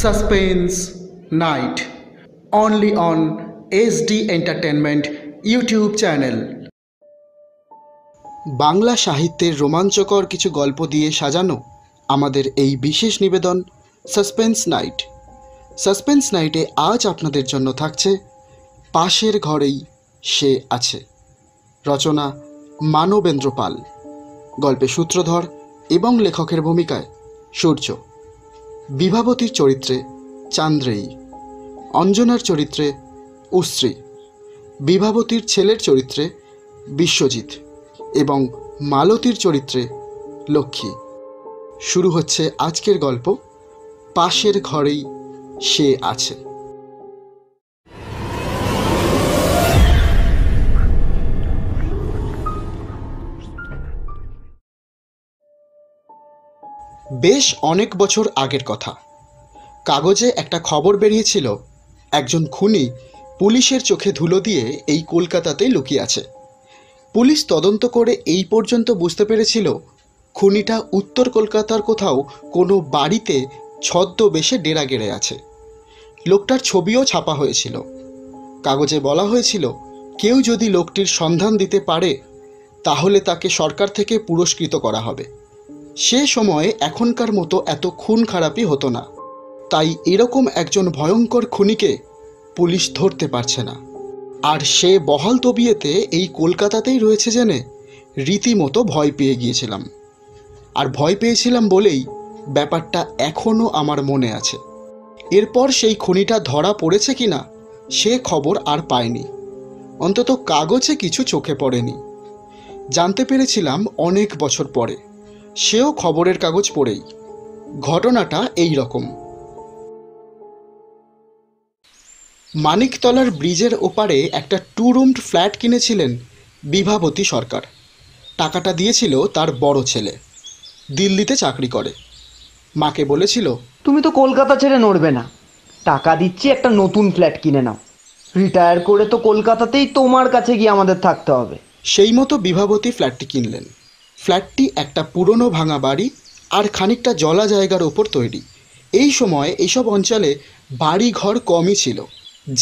Suspense night only on SD entertainment YouTube channel. Bangla সাহিত্যের রোমাঞ্চকর কিছু গল্প দিয়ে সাজানো আমাদের এই বিশেষ নিবেদন সাসপেন্স নাইট। সাসপেন্স নাইটে আজ আপনাদের জন্য থাকছে পাশের ঘরেই সে আছে। রচনা মানবেন্দ্র পাল। গল্পে সূত্রধর এবং লেখকের ভূমিকায় সূর্য, বিভাবতীর চরিত্রে চান্দ্রেয়ী, অঞ্জনার চরিত্রে উশ্রী, বিভাবতীর ছেলের চরিত্রে বিশ্বজিৎ এবং মালতীর চরিত্রে লক্ষ্মী। শুরু হচ্ছে আজকের গল্প পাশের ঘরেই সে আছে। বেশ অনেক বছর আগের কথা। কাগজে একটা খবর বেরিয়েছিল, একজন খুনি পুলিশের চোখে ধুলো দিয়ে এই কলকাতাতেই লুকিয়ে আছে। পুলিশ তদন্ত করে এই পর্যন্ত বুঝতে পেরেছিল খুনিটা উত্তর কলকাতার কোথাও কোনো বাড়িতে ছদ্মবেশে ডেরা গেড়ে আছে। লোকটার ছবিও ছাপা হয়েছিল। কাগজে বলা হয়েছিল কেউ যদি লোকটির সন্ধান দিতে পারে তাহলে তাকে সরকার থেকে পুরস্কৃত করা হবে। সে সময়ে এখনকার মতো এত খুন খারাপই হতো না, তাই এরকম একজন ভয়ঙ্কর খুনিকে পুলিশ ধরতে পারছে না। আর সে বহাল তবিয়েতে এই কলকাতাতেই রয়েছে জেনে রীতিমতো ভয় পেয়ে গিয়েছিলাম। আর ভয় পেয়েছিলাম বলেই ব্যাপারটা এখনও আমার মনে আছে। এরপর সেই খুনিটা ধরা পড়েছে কিনা সে খবর আর পায়নি, অন্তত কাগজে কিছু চোখে পড়েনি। জানতে পেরেছিলাম অনেক বছর পরে, সেও খবরের কাগজ পড়েই। ঘটনাটা এই রকম। মানিকতলার ব্রিজের ওপারে একটা 2 রুমড ফ্ল্যাট কিনেছিলেন বিভাবতী সরকার। টাকাটা দিয়েছিল তার বড় ছেলে, দিল্লিতে চাকরি করে। মাকে বলেছিল, তুমি তো কলকাতা ছেড়ে নড়বে না, টাকা দিচ্ছি একটা নতুন ফ্ল্যাট কিনে নাও। রিটায়ার করে তো কলকাতাতেই তোমার কাছে গিয়ে আমাদের থাকতে হবে। সেই মতো বিভাবতী ফ্ল্যাটটি কিনলেন। ফ্ল্যাটটি একটা পুরনো ভাঙা বাড়ি আর খানিকটা জলা জায়গার ওপর তৈরি। এই সময় এইসব অঞ্চলে বাড়ি ঘর কমই ছিল।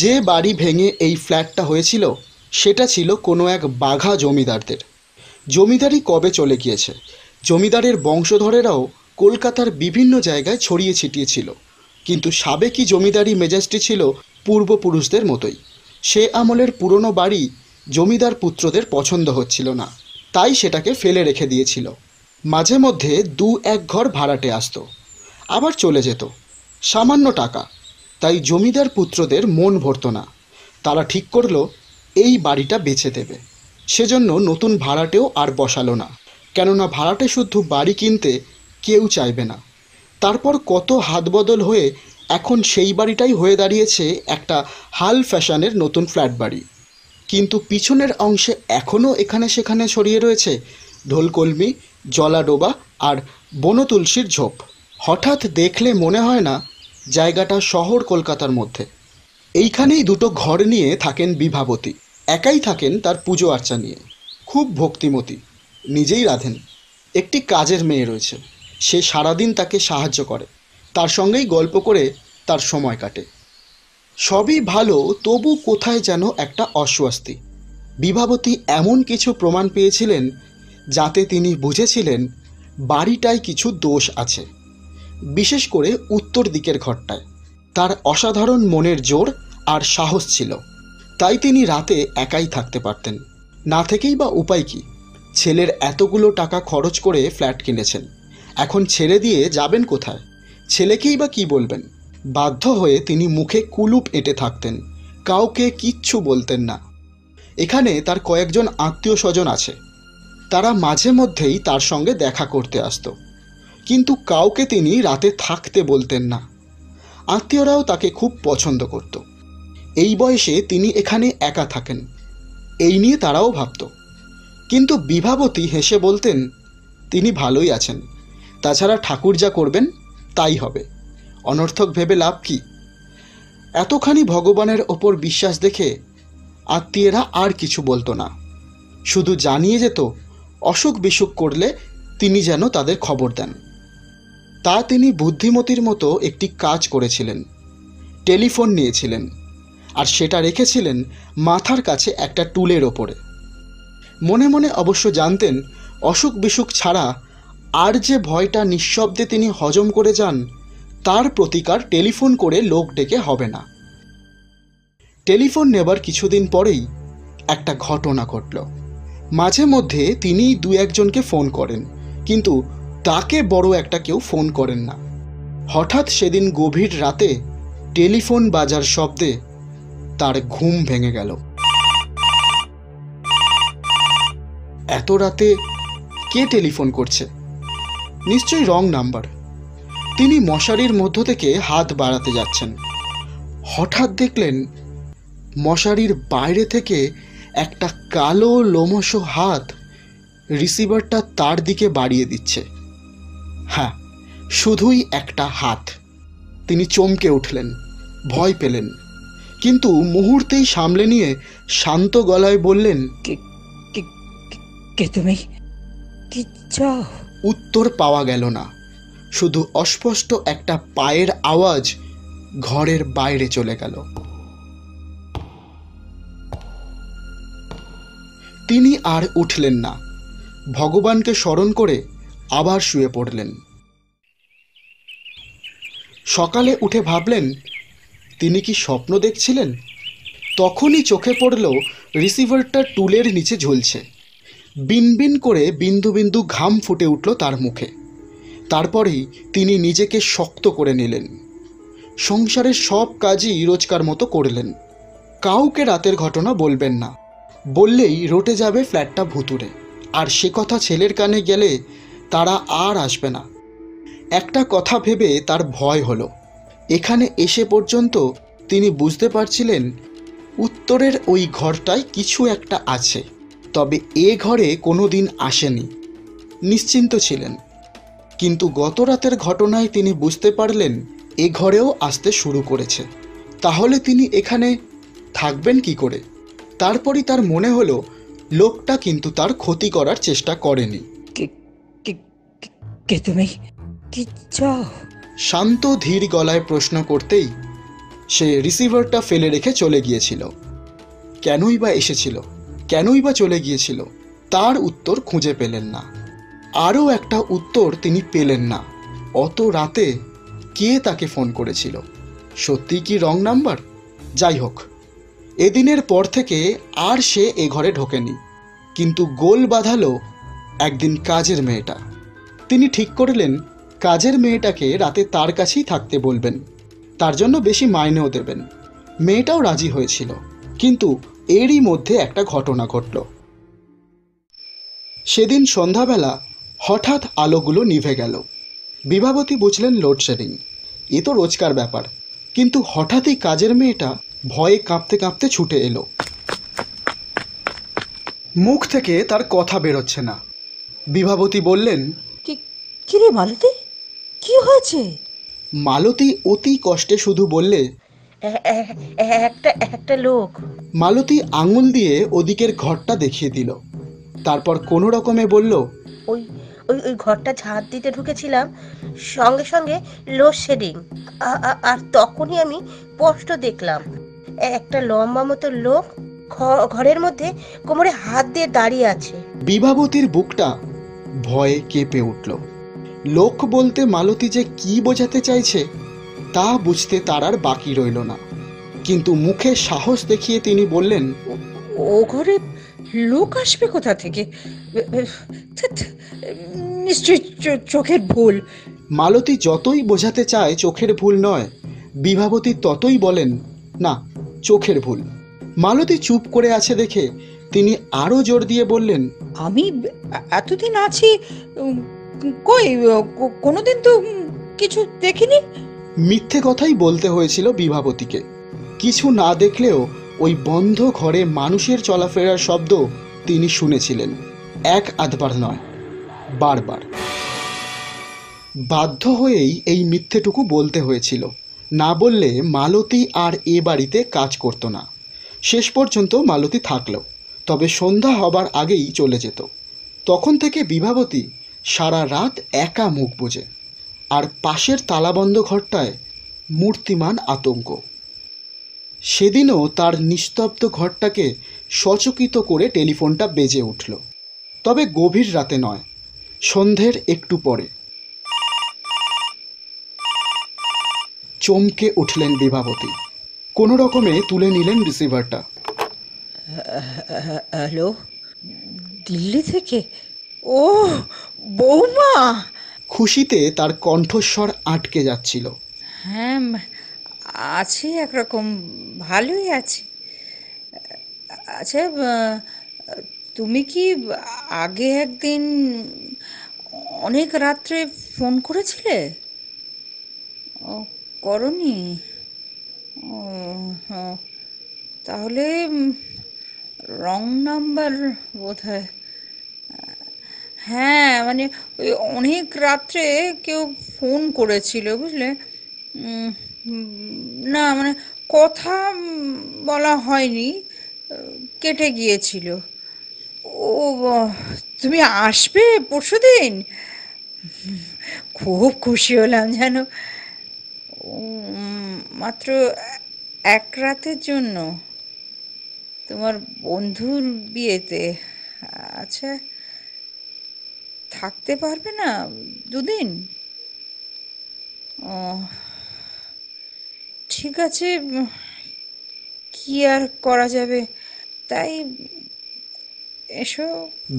যে বাড়ি ভেঙে এই ফ্ল্যাটটা হয়েছিল সেটা ছিল কোনো এক বাঘা জমিদারদের। জমিদারি কবে চলে গিয়েছে, জমিদারের বংশধরেরাও কলকাতার বিভিন্ন জায়গায় ছড়িয়ে ছিটিয়ে ছিল, কিন্তু সাবেকি জমিদারি মেজাজটি ছিল পূর্বপুরুষদের মতোই। সে আমলের পুরনো বাড়ি জমিদার পুত্রদের পছন্দ হচ্ছিল না, তাই সেটাকে ফেলে রেখে দিয়েছিল। মাঝে মধ্যে 2-1 ঘর ভাড়াটে আসতো, আবার চলে যেত। সামান্য টাকা, তাই জমিদার পুত্রদের মন ভরত না। তারা ঠিক করলো এই বাড়িটা বেচে দেবে। সেজন্য নতুন ভাড়াটেও আর বসালো না, কেননা ভাড়াটে শুধু বাড়ি কিনতে কেউ চাইবে না। তারপর কত হাত বদল হয়ে এখন সেই বাড়িটাই হয়ে দাঁড়িয়েছে একটা হাল ফ্যাশনের নতুন ফ্ল্যাট বাড়ি। কিন্তু পিছনের অংশে এখনও এখানে সেখানে ছড়িয়ে রয়েছে ঢোলকলমি, জলাডোবা আর বনতুলসীর ঝোপ। হঠাৎ দেখলে মনে হয় না জায়গাটা শহর কলকাতার মধ্যে। এইখানেই 2টো ঘর নিয়ে থাকেন বিভাবতী। একাই থাকেন তার পুজো আর্চা নিয়ে। খুব ভক্তিমতী, নিজেই রাঁধেন। একটি কাজের মেয়ে রয়েছে, সে সারাদিন তাকে সাহায্য করে, তার সঙ্গেই গল্প করে তার সময় কাটে। সবই ভালো, তবু কোথায় যেন একটা অস্বস্তি। বিভাবতী এমন কিছু প্রমাণ পেয়েছিলেন যাতে তিনি বুঝেছিলেন বাড়িটায় কিছু দোষ আছে, বিশেষ করে উত্তর দিকের ঘরটায়। তার অসাধারণ মনের জোর আর সাহস ছিল, তাই তিনি রাতে একাই থাকতে পারতেন। না থেকেই বা উপায় কি? ছেলের এতগুলো টাকা খরচ করে ফ্ল্যাট কিনেছেন, এখন ছেড়ে দিয়ে যাবেন কোথায়? ছেলেকেই বা কি বলবেন? বাধ্য হয়ে তিনি মুখে কুলুপ এঁটে থাকতেন, কাউকে কিচ্ছু বলতেন না। এখানে তার কয়েকজন আত্মীয় স্বজন আছে, তারা মাঝে মধ্যেই তার সঙ্গে দেখা করতে আসতো, কিন্তু কাউকে তিনি রাতে থাকতে বলতেন না। আত্মীয়রাও তাকে খুব পছন্দ করত। এই বয়সে তিনি এখানে একা থাকেন, এই নিয়ে তারাও ভাবত। কিন্তু বিভাবতী হেসে বলতেন তিনি ভালোই আছেন, তাছাড়া ঠাকুর যা করবেন তাই হবে, অনর্থক ভেবে লাভ কি? এতখানি ভগবানের ওপর বিশ্বাস দেখে আত্মীয়রা আর কিছু বলতো না, শুধু জানিয়ে যেত অসুখ বিসুখ করলে তিনি যেন তাদের খবর দেন। তা তিনি বুদ্ধিমতীর মতো একটি কাজ করেছিলেন। টেলিফোন নিয়েছিলেন, আর সেটা রেখেছিলেন মাথার কাছে একটা টুলের ওপরে। মনে মনে অবশ্য জানতেন অসুখ বিসুখ ছাড়া আর যে ভয়টা নিঃশব্দে তিনি হজম করে যান, তার প্রতিকার টেলিফোন করে লোক ডেকে হবে না। টেলিফোন নেবার কিছুদিন পরেই একটা ঘটনা ঘটল। মাঝে মধ্যে তিনি দু একজনকে ফোন করেন, কিন্তু তাকে বড় একটা কেউ ফোন করেন না। হঠাৎ সেদিন গভীর রাতে টেলিফোন বাজার শব্দে তার ঘুম ভেঙে গেল। এত রাতে কে টেলিফোন করছে? নিশ্চয়ই রং নাম্বার। তিনি মশারির মধ্য থেকে হাত বাড়াতে যাচ্ছেন। হঠাৎ দেখলেন মশারির বাইরে থেকে একটা কালো লোমশ হাত রিসিভারটা তার দিকে বাড়িয়ে দিচ্ছে। হ্যাঁ, শুধুই একটা হাত। তিনি চমকে উঠলেন, ভয় পেলেন, কিন্তু মুহূর্তেই সামলে নিয়ে শান্ত গলায় বললেন, কে তুমি? কি চাও? উত্তর পাওয়া গেল না। শুধু অস্পষ্ট একটা পায়ের আওয়াজ ঘরের বাইরে চলে গেল। তিনি আর উঠলেন না। ভগবানকে স্মরণ করে আবার শুয়ে পড়লেন। সকালে উঠে ভাবলেন তিনি কি স্বপ্ন দেখছিলেন? তখনই চোখে পড়ল রিসিভারটা টুলের নিচে ঝুলছে। বিনবিন করে বিন্দু বিন্দু ঘাম ফুটে উঠল তার মুখে। তারপরেই তিনি নিজেকে শক্ত করে নিলেন। সংসারের সব কাজই রোজকার মতো করলেন। কাউকে রাতের ঘটনা বলবেন না, বললেই রটে যাবে ফ্ল্যাটটা ভুতুড়ে, আর সে কথা ছেলের কানে গেলে তারা আর আসবে না। একটা কথা ভেবে তার ভয় হলো। এখানে এসে পর্যন্ত তিনি বুঝতে পারছিলেন উত্তরের ওই ঘরটায় কিছু একটা আছে, তবে এ ঘরে কোনো দিন আসেনি। নিশ্চিন্ত ছিলেন, কিন্তু গত রাতের ঘটনায় তিনি বুঝতে পারলেন এ ঘরেও আসতে শুরু করেছে। তাহলে তিনি এখানে থাকবেন কি করে? তারপরই তার মনে হলো লোকটা কিন্তু তার ক্ষতি করার চেষ্টা করেনি। কে তুমি? কি চাও? শান্ত ধীর গলায় প্রশ্ন করতেই সে রিসিভারটা ফেলে রেখে চলে গিয়েছিল। কেনই বা এসেছিল, কেনই বা চলে গিয়েছিল, তার উত্তর খুঁজে পেলেন না। আরও একটা উত্তর তিনি পেলেন না। অত রাতে কে তাকে ফোন করেছিল? সত্যি কি রং নাম্বার? যাই হোক, এদিনের পর থেকে আর সে এ ঘরে ঢোকেনি। কিন্তু গোল বাঁধালো একদিন কাজের মেয়েটা। তিনি ঠিক করলেন কাজের মেয়েটাকে রাতে তার কাছেই থাকতে বলবেন, তার জন্য বেশি মাইনেও দেবেন। মেয়েটাও রাজি হয়েছিল, কিন্তু এরই মধ্যে একটা ঘটনা ঘটল। সেদিন সন্ধ্যাবেলা হঠাৎ আলোগুলো নিভে গেল। বিভাবতী বুঝলেন লোডশেডিং, এ তো রোজকার ব্যাপার। কিন্তু হঠাৎই কাজের মেয়েটা ভয়ে কাঁপতে কাঁপতে ছুটে এলো। মুখ থেকে তার কথা বেরোচ্ছে না। বিভাবতী বললেন, কি রে মালতী, কি হয়েছে? মালতী অতি কষ্টে শুধু বললে, একটা লোক। মালতী আঙুল দিয়ে ওদিকের ঘরটা দেখিয়ে দিল। তারপর কোনো রকমে বলল, ওই ওই ওই ঘরটা ঝাঁট দিতে ঢুকেছিলাম, সঙ্গে সঙ্গে লোডশেডিং, আর তখনই আমি স্পষ্ট দেখলাম একটা লম্বা মতো লোক ঘরের মধ্যে কোমরে হাত দিয়ে দাঁড়িয়ে আছে। বিভাবতীর বুকটা ভয়ে কেঁপে উঠল। লোক বলতে মালতী যে কি বোঝাতে চাইছে তা বুঝতে তার আর বাকি রইল না। কিন্তু মুখে সাহস দেখিয়ে তিনি বললেন, ও ঘরে লোক আসবে কোথা থেকে? নিশ্চয়ই চোখের ভুল। মালতী যতই বোঝাতে চায় চোখের ভুল নয়, বিভাবতী ততই বলেন, না, চোখের ভুল। মালতী চুপ করে আছে দেখে তিনি আরও জোর দিয়ে বললেন, আমি এতদিন আছি, কই কোনোদিন তো কিছু দেখিনি। মিথ্যে কথাই বলতে হয়েছিল বিভাবতীকে। কিছু না দেখলেও ওই বন্ধ ঘরে মানুষের চলাফেরার শব্দ তিনি শুনেছিলেন, এক আধবার নয়, বারবার। বাধ্য হয়েই এই মিথ্যেটুকু বলতে হয়েছিল। না বললে মালতী আর এ বাড়িতে কাজ করত না। শেষ পর্যন্ত মালতী থাকলো, তবে সন্ধ্যা হবার আগেই চলে যেত। তখন থেকে বিভাবতী সারা রাত একা মুখ বুজে। আর পাশের তালাবন্ধ ঘরটায় মূর্তিমান আতঙ্ক। সেদিনও তার নিস্তব্ধ ঘরটাকে সচকিত করে টেলিফোনটা বেজে উঠল, তবে গভীর রাতে নয়, সন্ধ্যের একটু পরে। চমকে উঠলেন বিভাবতী। কোনো রকমে তুলে নিলেন রিসিভারটা। হ্যালো, দিল্লি থেকে? ও বৌমা! খুশিতে তার কণ্ঠস্বর আটকে যাচ্ছিল। হ্যাঁ, আছি, একরকম ভালোই আছি। আচ্ছা, তুমি কি আগে একদিন অনেক রাত্রে ফোন করেছিলে? ও, করনি? ও, হ্যাঁ, তাহলে রং নাম্বার বোধহয়। হ্যাঁ, মানে ওই অনেক রাত্রে কেউ ফোন করেছিল, বুঝলে। উম, না মানে কথা বলা হয়নি, কেটে গিয়েছিল। ও, তুমি আসবে পরশুদিন? খুব খুশি হলাম জানো। মাত্র এক রাতের জন্য, তোমার বন্ধুর বিয়েতে। আচ্ছা, থাকতে পারবে না দুদিন? ও, ঠিক আছে, কি আর করা যাবে, তাই এসো।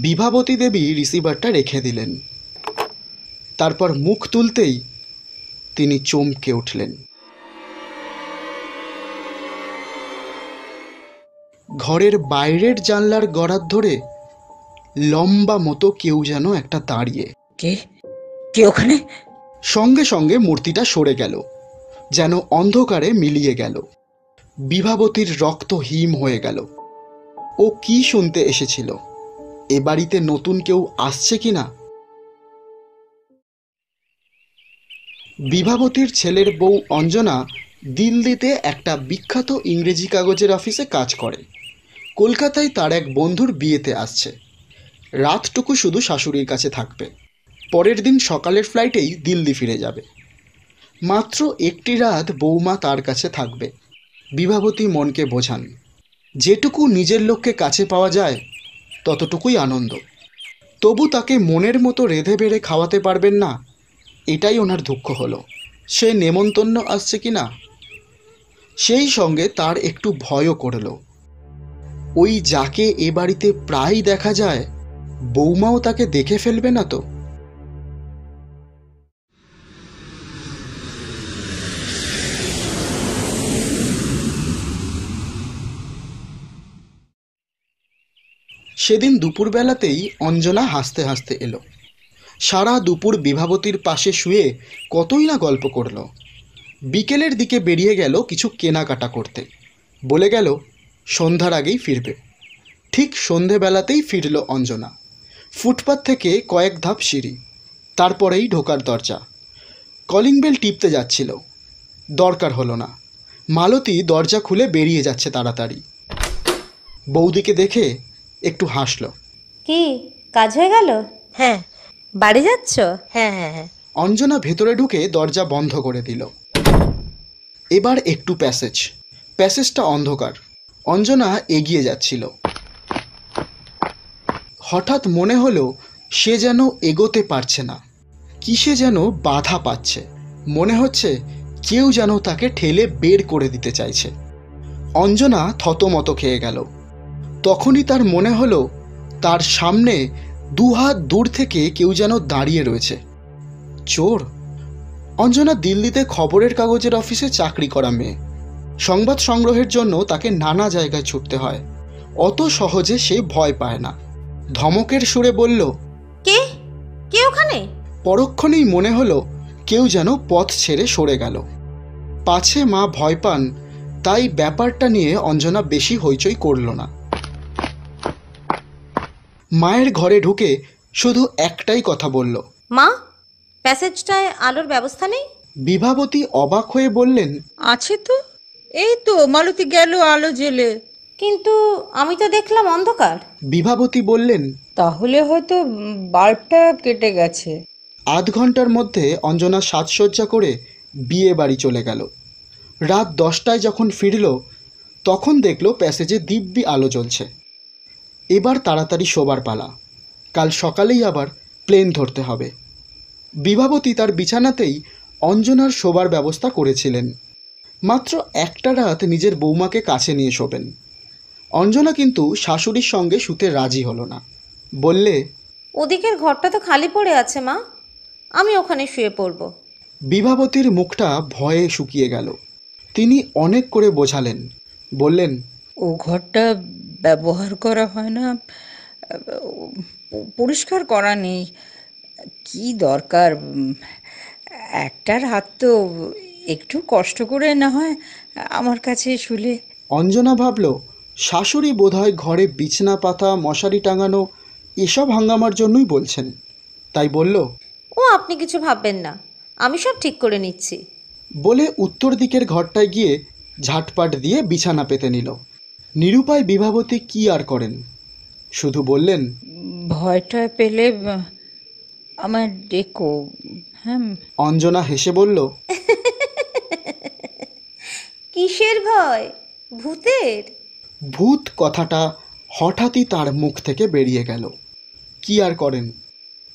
বিভাবতী দেবী রিসিভারটা রেখে দিলেন। তারপর মুখ তুলতেই তিনি চমকে উঠলেন। ঘরের বাইরের জানলার গড়ার ধরে লম্বা মতো কেউ যেন একটা দাঁড়িয়ে। কে কে ওখানে? সঙ্গে সঙ্গে মূর্তিটা সরে গেল, যেন অন্ধকারে মিলিয়ে গেল। বিভাবতীর রক্ত হিম হয়ে গেল। ও কি শুনতে এসেছিল? এ বাড়িতে নতুন কেউ আসছে কিনা? বিভাবতীর ছেলের বউ অঞ্জনা দিল্লিতে একটা বিখ্যাত ইংরেজি কাগজের অফিসে কাজ করে। কলকাতায় তার এক বন্ধুর বিয়েতে আসছে। রাতটুকু শুধু শাশুড়ির কাছে থাকবে, পরের দিন সকালের ফ্লাইটেই দিল্লি ফিরে যাবে। মাত্র একটি রাত বৌমা তার কাছে থাকবে। বিভাবতী মনকে বোঝান, যেটুকু নিজের লোককে কাছে পাওয়া যায় ততটুকুই আনন্দ। তবু তাকে মনের মতো রেঁধে বেড়ে খাওয়াতে পারবেন না, এটাই ওনার দুঃখ হলো। সে নেমন্তন্ন আসছে কি না, সেই সঙ্গে তার একটু ভয়ও করল। ওই যাকে এ বাড়িতে প্রায় দেখা যায়, বৌমাও তাকে দেখে ফেলবে না তো? সেদিন দুপুরবেলাতেই অঞ্জনা হাসতে হাসতে এলো। সারা দুপুর বিভাবতীর পাশে শুয়ে কতই না গল্প করল। বিকেলের দিকে বেরিয়ে গেল কিছু কেনাকাটা করতে, বলে গেল সন্ধ্যার আগেই ফিরবে। ঠিক সন্ধেবেলাতেই ফিরল অঞ্জনা। ফুটপাত থেকে কয়েক ধাপ সিঁড়ি, তারপরেই ঢোকার দরজা। কলিং বেল টিপতে যাচ্ছিল, দরকার হলো না। মালতী দরজা খুলে বেরিয়ে যাচ্ছে তাড়াতাড়ি। বৌদিকে দেখে একটু হাসল। কি কাজ হয়ে গেল? হ্যাঁ। বাড়ি যাচ্ছ? হ্যাঁ হ্যাঁ হ্যাঁ। অঞ্জনা ভেতরে ঢুকে দরজা বন্ধ করে দিল। এবার একটু প্যাসেজটা অন্ধকার। অঞ্জনা এগিয়ে যাচ্ছিল। হঠাৎ মনে হলো সে যেন এগোতে পারছে না, কিসে যেন বাধা পাচ্ছে। মনে হচ্ছে কেউ যেন তাকে ঠেলে বের করে দিতে চাইছে। অঞ্জনা থতমত খেয়ে গেল। তখনই তার মনে হলো তার সামনে দুহাত দূর থেকে কেউ যেন দাঁড়িয়ে রয়েছে। চোর? অঞ্জনা দিল্লিতে খবরের কাগজের অফিসে চাকরি করা মেয়ে। সংবাদ সংগ্রহের জন্য তাকে নানা জায়গায় ছুটতে হয়। অত সহজে সে ভয় পায় না। ধমকের সুরে বলল, কে কে ওখানে? পরক্ষণেই মনে হলো কেউ যেন পথ ছেড়ে সরে গেল। পাছে মা ভয় পান, তাই ব্যাপারটা নিয়ে অঞ্জনা বেশি হইচই করল না। মায়ের ঘরে ঢুকে শুধু একটাই কথা বলল, মা, প্যাসেজটায় আলোর ব্যবস্থা নেই? বিভাবতী অবাক হয়ে বললেন, আছে তো, এই তো মালতী গেল আলো জেলে। কিন্তু আমি তো দেখলাম অন্ধকার। বিভাবতী বললেন, তাহলে হয়তো বাল্বটা কেটে গেছে। আধ ঘন্টার মধ্যে অঞ্জনা সাজসজ্জা করে বিয়ে বাড়ি চলে গেল। রাত 10টায় যখন ফিরল তখন দেখলো প্যাসেজে দিব্যি আলো জ্বলছে। এবার তাড়াতাড়ি শোবার পালা, কাল সকালেই আবার প্লেন ধরতে হবে। বিভাবতী তার বিছানাতেই অঞ্জনার শোবার ব্যবস্থা করেছিলেন। মাত্র একটা রাত নিজের বৌমাকে কাছে নিয়ে শোবেন। অঞ্জনা কিন্তু শাশুড়ির সঙ্গে শুতে রাজি হলো না। বললে, ওদিকের ঘরটা তো খালি পড়ে আছে মা, আমি ওখানে শুয়ে পড়ব। বিভাবতীর মুখটা ভয়ে শুকিয়ে গেল। তিনি অনেক করে বোঝালেন, বললেন, ও ঘরটা ব্যবহার করা হয় না, পরিষ্কার করা নেই, কি দরকার? একটা রাত তো একটু কষ্ট করে না হয় আমার কাছে শুলে। অঞ্জনা ভাবল শাশুড়ি বোধহয় ঘরে বিছনা পাতা মশারি টাঙানো এসব হাঙ্গামার জন্যই বলছেন। তাই বলল, ও আপনি কিছু ভাববেন না, আমি সব ঠিক করে নিচ্ছি। বলে উত্তর দিকের ঘরটায় গিয়ে ঝাটপাট দিয়ে বিছানা পেতে নিল। নিরুপায় বিভাবতী কি আর করেন, শুধু বললেন, ভয়টা পেলে আমার ডেকো। হ্যাঁ, অঞ্জনা হেসে বলল, কিসের ভয়? ভূতের? ভূত কথাটা হঠাৎই তার মুখ থেকে বেরিয়ে গেল। কি আর করেন,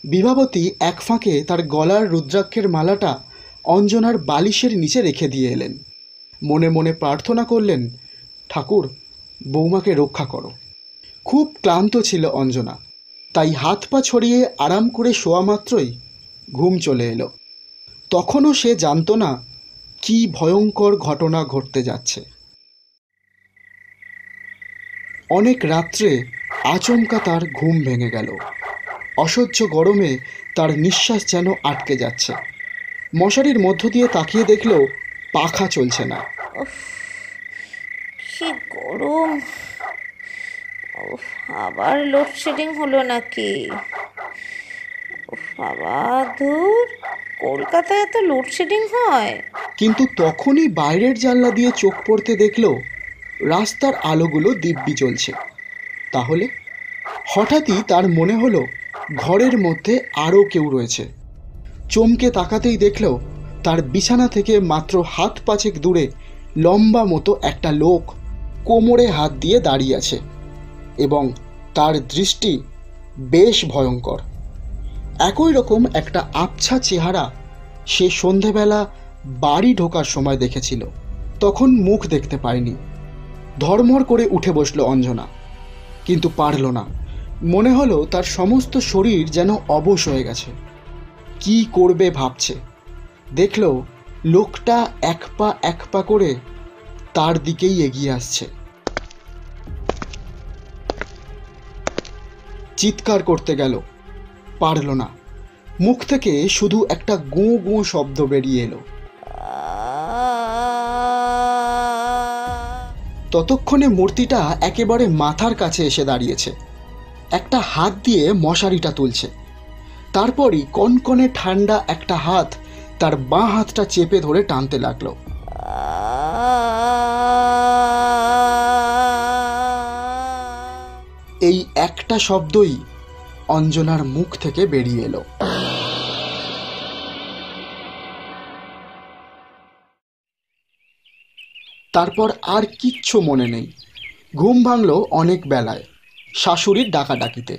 বিভাবতী এক ফাঁকে তার গলার রুদ্রাক্ষের মালাটা অঞ্জনার বালিশের নিচে রেখে দিয়ে এলেন। মনে মনে প্রার্থনা করলেন, ঠাকুর বৌমাকে রক্ষা করো। খুব ক্লান্ত ছিল অঞ্জনা, তাই হাত পা ছড়িয়ে আরাম করে শোয়া মাত্রই ঘুম চলে এলো। তখনও সে জানতো না কি ভয়ঙ্কর ঘটনা ঘটতে যাচ্ছে। অনেক রাত্রে আচমকা তার ঘুম ভেঙে গেল। অসহ্য গরমে তার নিঃশ্বাস যেন আটকে যাচ্ছে। মশারির মধ্য দিয়ে তাকিয়ে দেখল পাখা চলছে না। কি গরম! আবার লোডশেডিং হলো নাকি? বাবা ধুর, কলকাতায় এত লোডশেডিং হয়? কিন্তু তখনই বাইরের জানলা দিয়ে চোখ পড়তে দেখল রাস্তার আলোগুলো দিব্যি জ্বলছে। তাহলে হঠাৎই তার মনে হলো ঘরের মধ্যে আরও কেউ রয়েছে। চমকে তাকাতেই দেখল তার বিছানা থেকে মাত্র হাত পাঁচেক দূরে লম্বা মতো একটা লোক কোমরে হাত দিয়ে দাঁড়িয়ে আছে এবং তার দৃষ্টি বেশ ভয়ঙ্কর। একই রকম একটা আবছা চেহারা সে সন্ধেবেলা বাড়ি ঢোকার সময় দেখেছিল, তখন মুখ দেখতে পায়নি। ধড়মড় করে উঠে বসল অঞ্জনা, কিন্তু পারল না। মনে হলো তার সমস্ত শরীর যেন অবশ হয়ে গেছে। কি করবে ভাবছে। দেখল লোকটা এক পা করে তার দিকেই এগিয়ে আসছে। চিৎকার করতে গেল, পারল না। মুখ থেকে শুধু একটা গোঁ গোঁ শব্দ বেরিয়ে এলো। ততক্ষণে মূর্তিটা একেবারে মাথার কাছে এসে দাঁড়িয়েছে, একটা হাত দিয়ে মশারিটা তুলছে। তারপরই কনকনে ঠান্ডা একটা হাত তার বাঁ হাতটা চেপে ধরে টানতে লাগলো। এই একটা শব্দই অঞ্জনার মুখ থেকে বেরিয়ে এলো। তারপর আর কিচ্ছু মনে নেই। ঘুম ভাঙল অনেক বেলায়, শাশুড়ির ডাকাডাকিতে।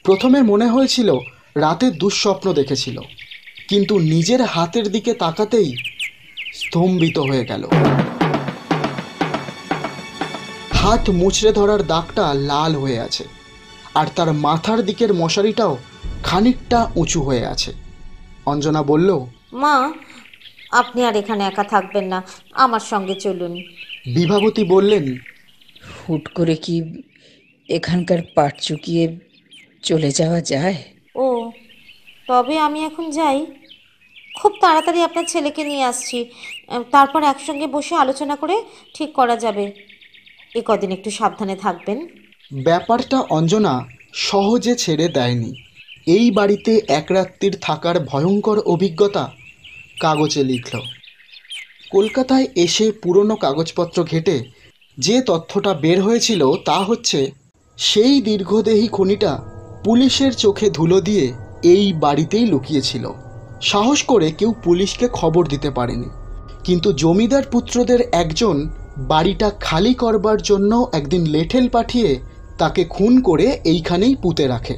প্রথমে মনে হয়েছিল রাতে দুঃস্বপ্ন দেখেছিল, কিন্তু নিজের হাতের দিকে তাকাতেই স্তম্ভিত হয়ে গেল। হাত মুচড়ে ধরার দাগটা লাল হয়ে আছে, আর তার মাথার দিকের মশারিটাও খানিকটা উঁচু হয়ে আছে। অঞ্জনা বলল, মা, আপনি আর এখানে একা থাকবেন না, আমার সঙ্গে চলুন। বিভাবতী বললেন, হুট করে কি এখানকার পাট চুকিয়ে চলে যাওয়া যায়? ও, তবে আমি এখন যাই। খুব তাড়াতাড়ি আপনার ছেলেকে নিয়ে আসছি, তারপর একসঙ্গে বসে আলোচনা করে ঠিক করা যাবে। এ কদিন একটু সাবধানে থাকবেন। ব্যাপারটা অঞ্জনা সহজে ছেড়ে দেয়নি। এই বাড়িতে এক রাত্রির থাকার ভয়ঙ্কর অভিজ্ঞতা কাগজে লিখল। কলকাতায় এসে পুরনো কাগজপত্র ঘেঁটে যে তথ্যটা বের হয়েছিল তা হচ্ছে, সেই দীর্ঘদেহী খুনিটা পুলিশের চোখে ধুলো দিয়ে এই বাড়িতেই লুকিয়েছিল। সাহস করে কেউ পুলিশকে খবর দিতে পারেনি, কিন্তু জমিদার পুত্রদের একজন বাড়িটা খালি করবার জন্য একদিন লেঠেল পাঠিয়ে তাকে খুন করে এইখানেই পুঁতে রাখে।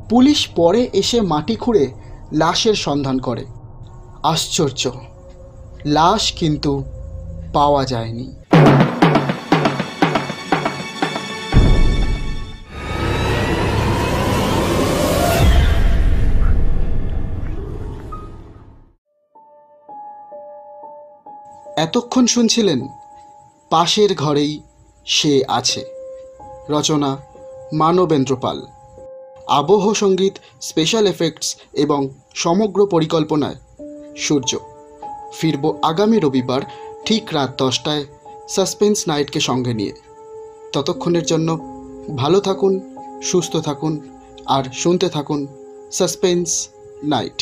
পুলিশ পরে এসে মাটি খুঁড়ে লাশের সন্ধান করে। আশ্চর্য, লাশ কিন্তু পাওয়া যায়নি। এতক্ষণ শুনছিলেন পাশের ঘরেই সে আছে, রচনা মানবেন্দ্র পাল, আবহ সঙ্গীত, স্পেশাল এফেক্টস এবং সমগ্র পরিকল্পনায় সূর্য। ফিরব আগামী রবিবার ঠিক রাত 10টায় সাসপেন্স নাইটকে সঙ্গে নিয়ে। ততক্ষণের জন্য ভালো থাকুন, সুস্থ থাকুন আর শুনতে থাকুন সাসপেন্স নাইট।